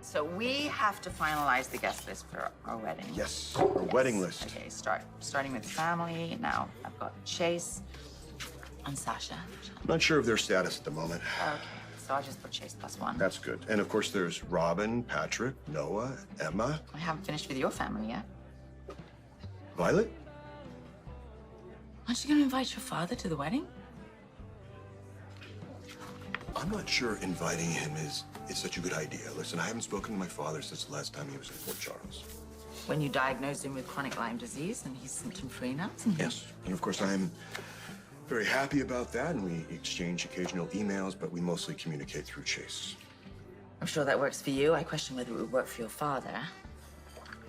So we have to finalize the guest list for our wedding. Yes, our wedding list. Okay, starting with family. Now I've got Chase and Sasha. I'm not sure of their status at the moment. Okay, so I'll just put Chase +1. That's good. And of course, there's Robin, Patrick, Noah, Emma. I haven't finished with your family yet. Violet? Aren't you going to invite your father to the wedding? I'm not sure inviting him is such a good idea. Listen, I haven't spoken to my father since the last time he was in Port Charles. When you diagnosed him with chronic Lyme disease and he's symptom-free now, isn't he? Yes. And of course, I'm very happy about that, and we exchange occasional emails, but we mostly communicate through Chase. I'm sure that works for you. I question whether it would work for your father.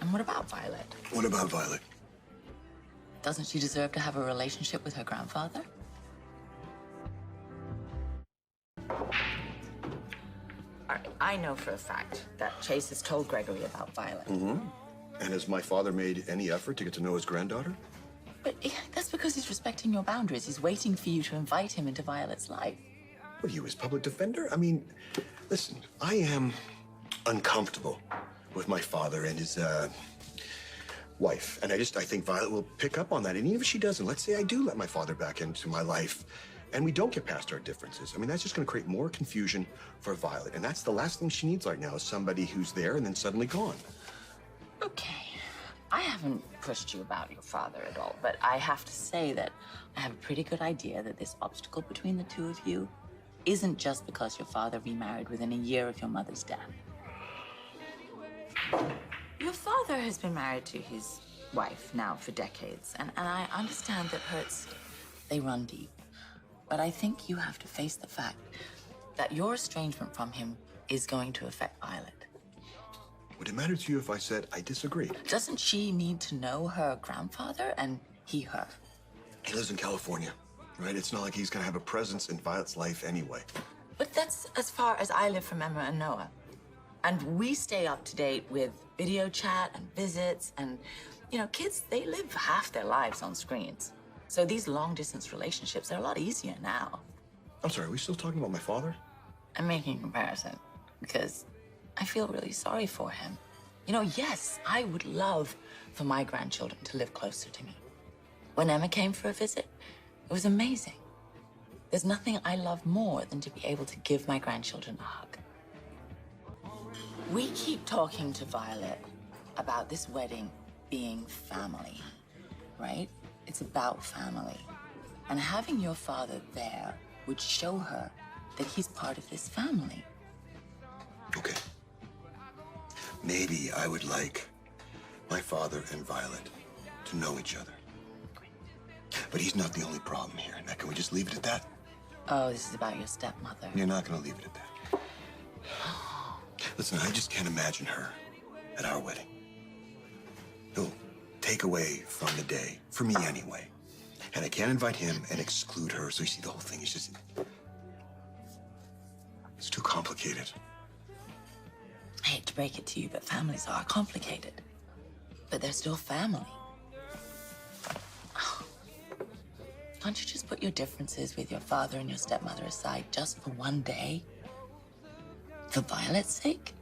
And what about Violet? What about Violet? Doesn't she deserve to have a relationship with her grandfather? All right, I know for a fact that Chase has told Gregory about Violet. Mm-hmm. And has my father made any effort to get to know his granddaughter? But that's because he's respecting your boundaries. He's waiting for you to invite him into Violet's life. What are you, his public defender? I mean, listen, I am uncomfortable with my father and his, wife. And I think Violet will pick up on that. And even if she doesn't, let's say I do let my father back into my life and we don't get past our differences. I mean, that's just going to create more confusion for Violet. And that's the last thing she needs right now is somebody who's there and then suddenly gone. Okay. I haven't pushed you about your father at all, but I have to say that I have a pretty good idea that this obstacle between the two of you isn't just because your father remarried within a year of your mother's death. Your father has been married to his wife now for decades, and I understand that hurts, they run deep. But I think you have to face the fact that your estrangement from him is going to affect Violet. Would it matter to you if I said I disagree? Doesn't she need to know her grandfather and he her? He lives in California, right? It's not like he's gonna have a presence in Violet's life anyway. But that's as far as I live from Emma and Noah. And we stay up to date with video chat and visits and, you know, kids, they live half their lives on screens. So these long-distance relationships are a lot easier now. I'm sorry, are we still talking about my father? I'm making a comparison because I feel really sorry for him. You know, yes, I would love for my grandchildren to live closer to me. When Emma came for a visit, it was amazing. There's nothing I love more than to be able to give my grandchildren a hug. We keep talking to Violet about this wedding being family, right? It's about family. And having your father there would show her that he's part of this family. Okay. Maybe I would like my father and Violet to know each other. But he's not the only problem here. Now, can we just leave it at that? Oh, this is about your stepmother. You're not gonna leave it at that. Listen, I just can't imagine her at our wedding. He'll take away from the day, for me anyway. And I can't invite him and exclude her, so you see, the whole thing is just... It's too complicated. I hate to break it to you, but families are complicated. But they're still family. Can't you just put your differences with your father and your stepmother aside just for one day? For Violet's sake?